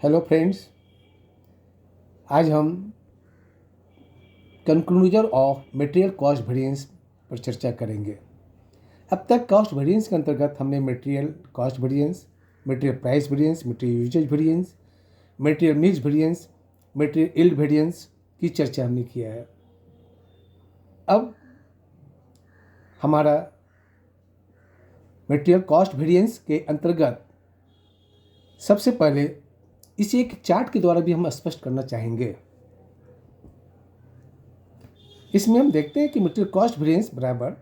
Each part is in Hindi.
हेलो फ्रेंड्स, आज हम conclusion of material cost variance पर चर्चा करेंगे। अब तक कॉस्ट वेरिएंस के अंतर्गत हमने material cost variance, material price variance, material usage variance, material mix variance, material yield variance की चर्चा हमने किया है। अब हमारा मटेरियल कॉस्ट वेरिएंस के अंतर्गत सबसे पहले इसे एक चार्ट के द्वारा भी हम स्पष्ट करना चाहेंगे। इसमें हम देखते हैं कि मटेरियल कॉस्ट वेरिएंस बराबर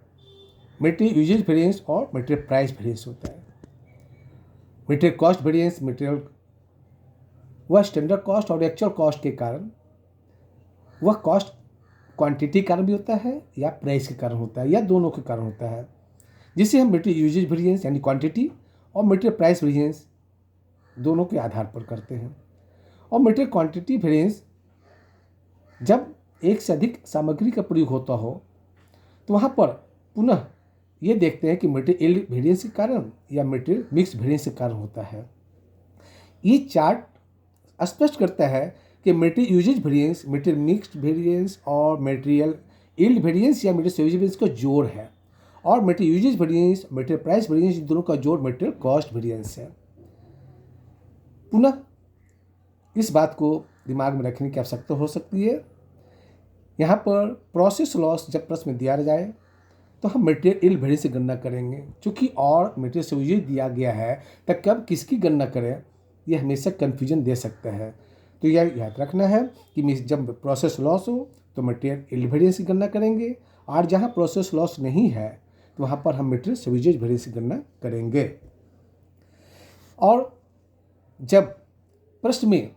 मटेरियल यूजेज वेरिएंस और मटेरियल प्राइस वेरिएंस होता है। मटेरियल कॉस्ट वेरिएंस मटेरियल वह स्टैंडर्ड कॉस्ट और एक्चुअल कॉस्ट के कारण, वह कॉस्ट क्वांटिटी के कारण भी होता है या प्राइस के कारण होता है या दोनों के कारण होता है, जिसे हम मटेरियल यूजेज वेरिएंस यानी क्वांटिटी और मटेरियल प्राइस वेरिएंस दोनों के आधार पर करते हैं। और मटेरियल क्वांटिटी वेरिएंस जब एक से अधिक सामग्री का प्रयोग होता हो तो वहाँ पर पुनः ये देखते हैं कि मटेरियल यील्ड वेरिएंस के कारण या मटेरियल मिक्स वेरिएंस के कारण होता है। ये चार्ट स्पष्ट करता है कि material usage variance, material mix variance और मटेरियल यील्ड वेरिएंस या मटेरियल यूजेज वेरिएंस का जोड़ है, और material usage variance, material price variance दोनों का जोड़ मटेरियल कॉस्ट वेरिएंस है। पुनः इस बात को दिमाग में रखने की आवश्यकता हो सकती है। यहाँ पर प्रोसेस लॉस जब प्रश्न में दिया जाए तो हम मटेरियल यील्ड वेरिएंस से गणना करेंगे, क्योंकि और मटेरियल यूजेज दिया गया है तो कब किसकी गणना करें यह हमेशा कन्फ्यूजन दे सकता है। तो यह याद रखना है कि जब प्रोसेस लॉस हो तो मटेरियल यील्ड वेरिएंस की गणना करेंगे, और जहाँ प्रोसेस लॉस नहीं है तो वहाँ पर हम मटेरियल यूजेज वेरिएंस की गणना करेंगे। और जब प्रश्न में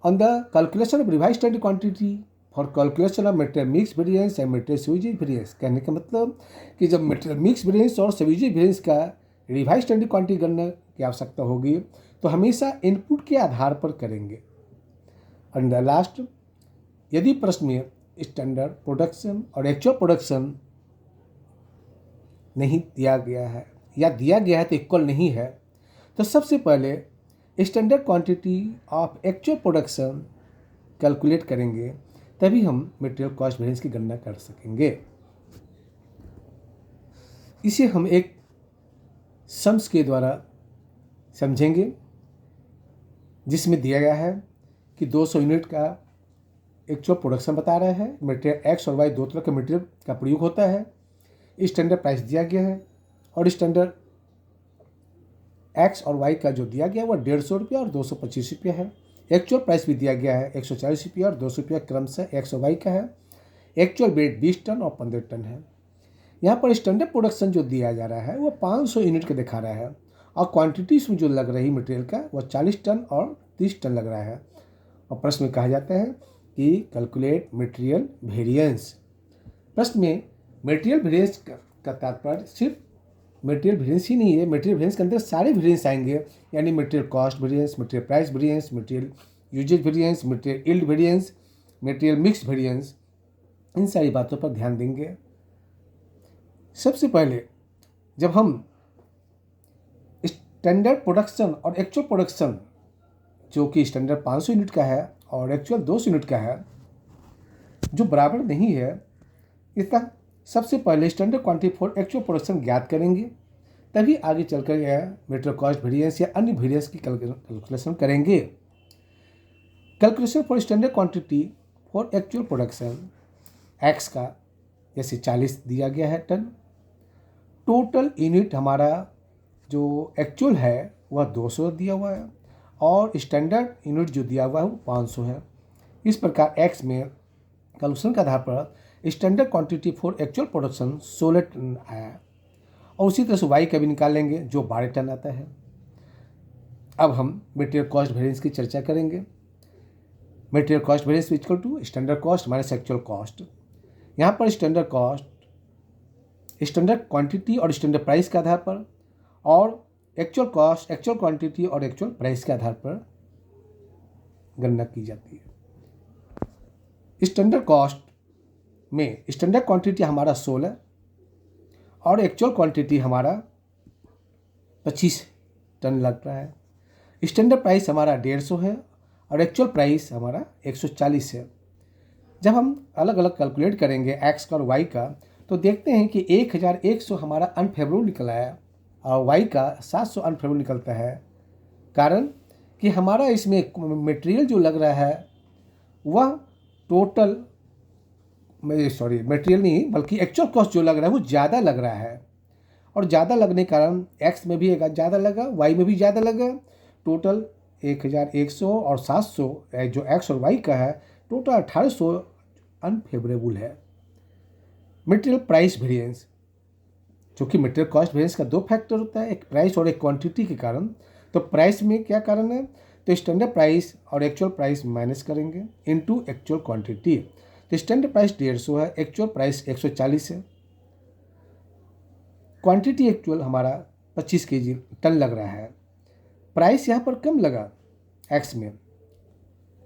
on the calculation of revised standard quantity for calculation of material mix variance and material usage variance, कहने का मतलब कि जब मटेरियल मिक्स वेरिएंस और यूजेज वेरिएंस का रिवाइज्ड स्टैंडर्ड क्वांटिटी गणना की आवश्यकता होगी तो हमेशा इनपुट के आधार पर करेंगे। और लास्ट, यदि प्रश्न में स्टैंडर्ड प्रोडक्शन और एक्चुअल प्रोडक्शन नहीं दिया गया है या दिया गया है तो इक्वल नहीं है, तो सबसे पहले standard quantity of actual production calculate करेंगे, तभी हम मटेरियल कॉस्ट वेरिएंस की गणना कर सकेंगे। इसे हम एक सम्स के द्वारा समझेंगे, जिसमें दिया गया है कि 200 यूनिट का एक्चुअल प्रोडक्शन बता रहा है। मटेरियल एक्स और वाई दो तरह के मटेरियल का प्रयोग होता है। स्टैंडर्ड प्राइस दिया गया है और स्टैंडर्ड एक्स और वाई का जो दिया गया है वह 150 रुपया और 225 रुपया है। एक्चुअल प्राइस भी दिया गया है 140 रुपया और 200 रुपया क्रमशः एक्स और वाई का है। एक्चुअल वेट 20 टन और 15 टन है। यहाँ पर स्टैंडर्ड प्रोडक्शन जो दिया जा रहा है वह 500 यूनिट का दिखा रहा है, और क्वांटिटी इसमें जो लग रही मटेरियल का वह 40 टन और 30 टन लग रहा है। और प्रश्न में कहा जाता है कि कैलकुलेट मटेरियल वेरिएंस। प्रश्न में मटेरियल वेरिएंस का तात्पर्य सिर्फ मटेरियल वेरिएंस ही नहीं है, मटेरियल वेरिएंस के अंदर सारे वेरिएंस आएंगे, यानी material cost variance, material price variance, material usage variance, material yield variance, material mix variance, इन सारी बातों पर ध्यान देंगे। सबसे पहले जब हम स्टैंडर्ड प्रोडक्शन और एक्चुअल प्रोडक्शन, जो कि स्टैंडर्ड 500 यूनिट का है और एक्चुअल 200 यूनिट का है, जो बराबर नहीं है, इसका सबसे पहले standard quantity for actual production ज्ञात करेंगे, तभी आगे चलकर यह मटेरियल कॉस्ट वेरिएंस या अन्य वेरिएंस की कैलकुलेशन करेंगे। Calculation for standard quantity for actual production, x का जैसे 40 दिया गया है टन, टोटल यूनिट हमारा जो एक्चुअल है वह 200 दिया हुआ है, और स्टैंडर्ड यूनिट जो दिया हुआ है वो 500 है। इस प्रकार एक्स में कैलकुलेशन के आधार पर standard quantity for actual production 16 ton आया, और उसी तरह से वाई का भी निकाल लेंगे जो 12 टन आता है। अब हम मटेरियल कॉस्ट वेरिएंस की चर्चा करेंगे। Material cost variance equal to standard cost minus actual cost. यहाँ पर स्टैंडर्ड कॉस्ट स्टैंडर्ड क्वांटिटी और स्टैंडर्ड प्राइस के आधार पर, और एक्चुअल कॉस्ट एक्चुअल क्वांटिटी और एक्चुअल प्राइस के आधार पर गणना की जाती है। स्टैंडर्ड कॉस्ट में स्टैंडर्ड क्वांटिटी हमारा 16 और एक्चुअल क्वांटिटी हमारा 25 टन लग रहा है। स्टैंडर्ड प्राइस हमारा 150 है और एक्चुअल प्राइस हमारा 140 है। जब हम अलग अलग कैलकुलेट करेंगे एक्स का और वाई का, तो देखते हैं कि 1100 हमारा अनफेवरेबल निकला है और वाई का 700 अनफेवरेबल निकलता है। कारण कि हमारा इसमें मटेरियल जो लग रहा है वह टोटल मटेरियल नहीं बल्कि एक्चुअल कॉस्ट जो लग रहा है वो ज़्यादा लग रहा है, और ज़्यादा लगने के कारण एक्स में भी ज़्यादा लगा, वाई में भी ज़्यादा लगा। टोटल 1100 और 700 जो एक्स और वाई का है, टोटल 1800 अनफेवरेबल है। मटेरियल प्राइस वेरिएंस, क्योंकि मटेरियल कॉस्ट वेरिएंस का 2 फैक्टर होता है, एक प्राइस और एक क्वांटिटी के कारण। तो प्राइस में क्या कारण है, तो स्टैंडर्ड प्राइस और एक्चुअल प्राइस माइनस करेंगे इनटू एक्चुअल क्वांटिटी। तो स्टैंडर्ड प्राइस 150 है, एक्चुअल प्राइस 140 है। क्वांटिटी एक्चुअल हमारा 25 केजी टन लग रहा है। प्राइस यहाँ पर कम लगा एक्स में,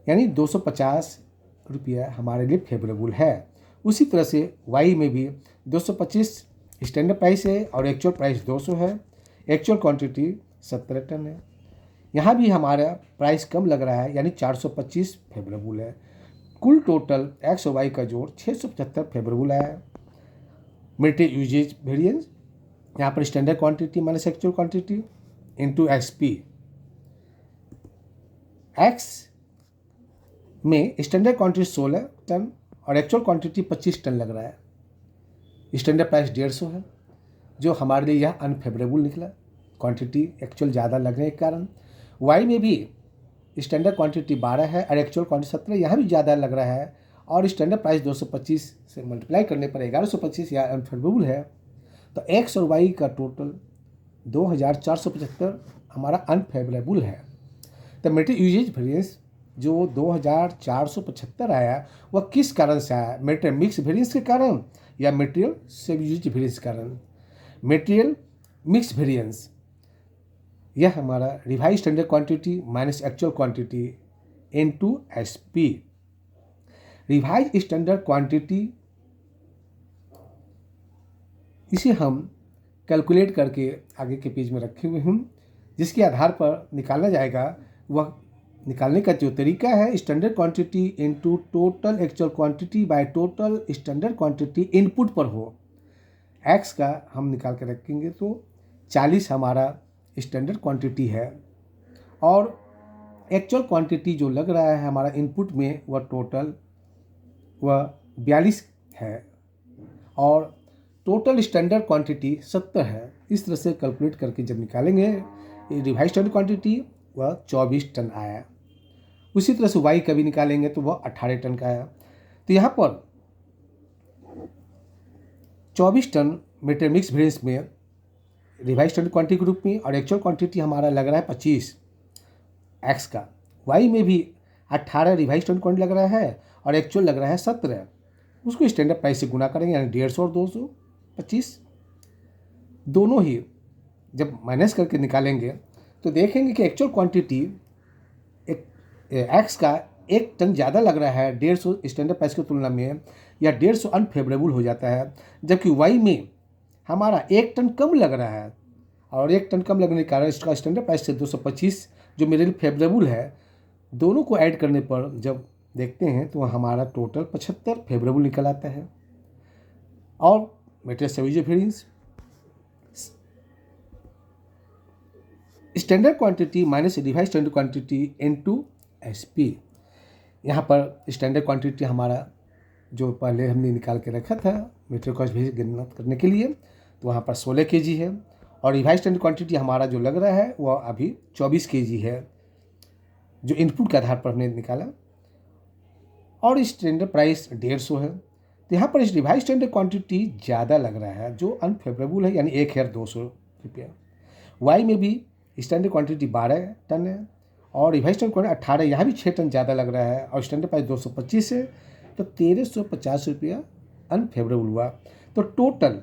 यानी 250 रुपया हमारे लिए फेवरेबल है। उसी तरह से वाई में भी 225 स्टैंडर्ड प्राइस है और एक्चुअल प्राइस 200 है। एक्चुअल क्वांटिटी 17 टन है। यहाँ भी हमारा प्राइस कम लग रहा है, यानी 425 फेवरेबल है। कुल टोटल एक्स और वाई का जोड़ 675 फेवरेबल है। मटेरियल यूजेज वेरिएंस, यहाँ पर standard quantity minus actual quantity into XP. X में स्टैंडर्ड क्वांटिटी 16 टन और एक्चुअल क्वांटिटी 25 टन लग रहा है। स्टैंडर्ड प्राइस 150 है, जो हमारे लिए यह अनफेवरेबल निकला, क्वांटिटी एक्चुअल ज़्यादा लगने के कारण। वाई में भी स्टैंडर्ड क्वांटिटी 12 है और एक्चुअल क्वांटिटी 17, यहाँ भी ज़्यादा लग रहा है, और स्टैंडर्ड प्राइस 225 से मल्टीप्लाई करने पर 1125 यह अनफेवरेबल है। तो एक्स और वाई का टोटल 2475 हमारा अनफेवरेबल है। तो मटेरियल यूजेज वेरिएंस जो 2475 आया वह किस कारण से आया, मटेरियल मिक्स वेरिएंस के कारण या मटेरियल सब यूजेज वेरिएंस के कारण। मटेरियल मिक्स वेरिएंस यह हमारा revise standard quantity minus actual quantity into SP. Revise standard quantity इसे हम कैलकुलेट करके आगे के पेज में रखे हुए हैं, जिसके आधार पर निकाला जाएगा। वह निकालने का जो तरीका है, standard quantity into total actual quantity by total standard quantity input पर हो। एक्स का हम निकाल के रखेंगे तो 40 हमारा स्टैंडर्ड क्वांटिटी है, और एक्चुअल क्वांटिटी जो लग रहा है हमारा इनपुट में वह टोटल वह 42 है, और टोटल स्टैंडर्ड क्वांटिटी 70 है। इस तरह से कैलकुलेट करके जब निकालेंगे रिवाइज स्टैंडर्ड क्वांटिटी वह 24 टन आया। उसी तरह से वाई का भी निकालेंगे तो वह 18 टन का आया। तो यहाँ पर 24 टन मटेरियल मिक्स वेरिएंस में रिवाइज स्टैंडर्ड क्वांटिटी के रूप में, और एक्चुअल क्वांटिटी हमारा लग रहा है 25 एक्स का। वाई में भी 18 रिवाइज स्टैंडर्ड क्वांटिटी लग रहा है और एक्चुअल लग रहा है 17। उसको स्टैंडर्ड प्राइस से गुना करेंगे, यानी 150 और 225 दोनों ही जब माइनस करके निकालेंगे तो देखेंगे कि एक्चुअल क्वांटिटी एक्स का 1 टन ज़्यादा लग रहा है 150 स्टैंडर्ड प्राइस की तुलना में, या 150 अनफेवरेबल हो जाता है। जबकि वाई में हमारा 1 टन कम लग रहा है, और 1 टन कम लगने के कारण इसका स्टैंडर्ड प्राइस से 225 जो मेरे लिए फेवरेबल है, दोनों को ऐड करने पर जब देखते हैं तो हमारा टोटल 75 फेवरेबल निकल आता है। और material service variance, standard quantity minus revise standard quantity into SP. यहाँ पर स्टैंडर्ड क्वांटिटी हमारा जो पहले हमने निकाल के रखा था मटेरियल कॉस्ट भी गणना करने के लिए, तो वहाँ पर 16 केजी है, और रिवाइज स्टैंडर्ड क्वांटिटी हमारा जो लग रहा है वह अभी 24 केजी है, जो इनपुट के आधार पर हमने निकाला, और स्टैंडर्ड प्राइस 150 है। तो यहाँ पर इस रिवाइज स्टैंडर्ड क्वांटिटी ज़्यादा लग रहा है, जो अनफेवरेबल है, यानी 1200 रुपया। वाई में भी स्टैंडर्ड क्वांटिटी 12 टन है और रिवाइज स्टैंडर्ड क्वांटिटी 18, यहाँ भी 6 टन ज़्यादा लग रहा है, और स्टैंडर्ड प्राइस 225 है, तो 1350 रुपया अनफेवरेबल हुआ। तो टोटल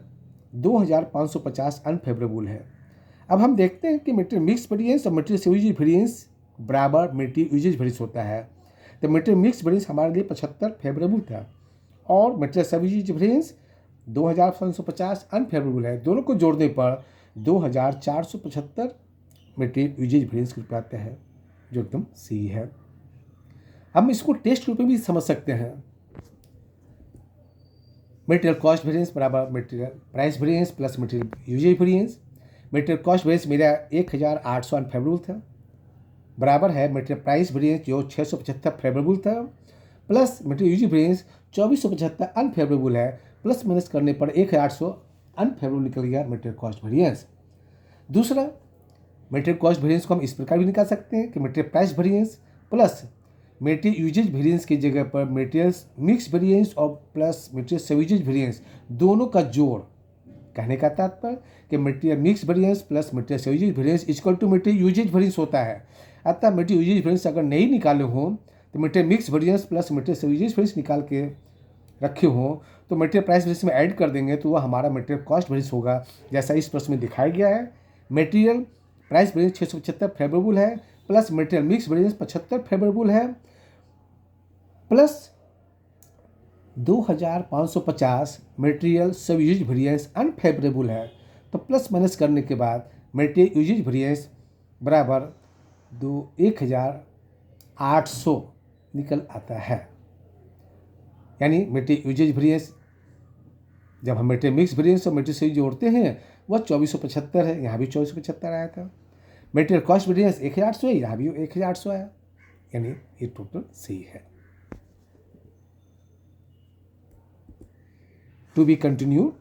2550 अनफेवरेबल है। अब हम देखते हैं कि मटेरियल मिक्स वेरिएंस और मटेरियल सर्विस वेरिएंस बराबर मटेरियल यूजेज वेरिएंस होता है। तो मटेरियल मिक्स वेरिएंस हमारे लिए 75 फेवरेबल था, और मटेरियल सर्विस वेरिएंस 2550 अनफेवरेबल है। दोनों को जोड़ने पर 2475 मटेरियल यूजेज वेरिएंस के रूप में आता है। जो एकदम सही है। हम इसको टेस्ट रूप में भी समझ सकते हैं। मटेरियल कॉस्ट वेरिएंस बराबर material price variance plus material usage variance. Material cost variance मेरा 1800 अनफेवरेबल था, बराबर है मटेरियल प्राइस वेरिएंस जो 675 फेवरेबल था, plus material usage variance 2475 unfavourable है, प्लस माइनस करने पर 1800 अनफेवरेबल निकल गया मटेरियल कॉस्ट वेरिएंस। दूसरा, मटेरियल कॉस्ट वेरिएंस को हम इस प्रकार भी निकाल सकते हैं कि material price variance plus material usage variance की जगह पर मटेरियल मिक्स वेरिएंस और प्लस मटेरियल सेवेजेज वेरिएंस दोनों का जोड़। कहने का तात्पर्य कि material mix variance plus material सेवेजेज variance equal to material usage variance होता है। अतः मटेरियल यूजेज वेरिएंस अगर नहीं निकाले हों तो material mix variance plus material सेवेजेज वेरिएंस निकाल के रखे हों तो मटेरियल प्राइस वेरिएंस में ऐड कर देंगे तो वह हमारा मटेरियल कॉस्ट वेरिएंस होगा, जैसा इस प्रश्न में दिखाया गया है। मटेरियल प्राइस वेरिएंस 675 फेवरेबल है, plus material mix variance 75 favourable है, प्लस 2550 मटेरियल सब यूजेज वेरिएंस अनफेवरेबल है। तो प्लस माइनस करने के बाद मटेरियल यूजेज वेरिएंस बराबर 1800 निकल आता है। यानी मटेरियल यूजेज वेरिएंस जब हम मटेरियल मिक्स वेरिएंस और मटेरियल से जोड़ते हैं वह 2475 है, यहाँ भी 2475 आया था। मटेरियल कॉस्ट वेरिएंस 1800 है, यहाँ भी 1800 आया, यानी ये टोटल सही है। To be continue.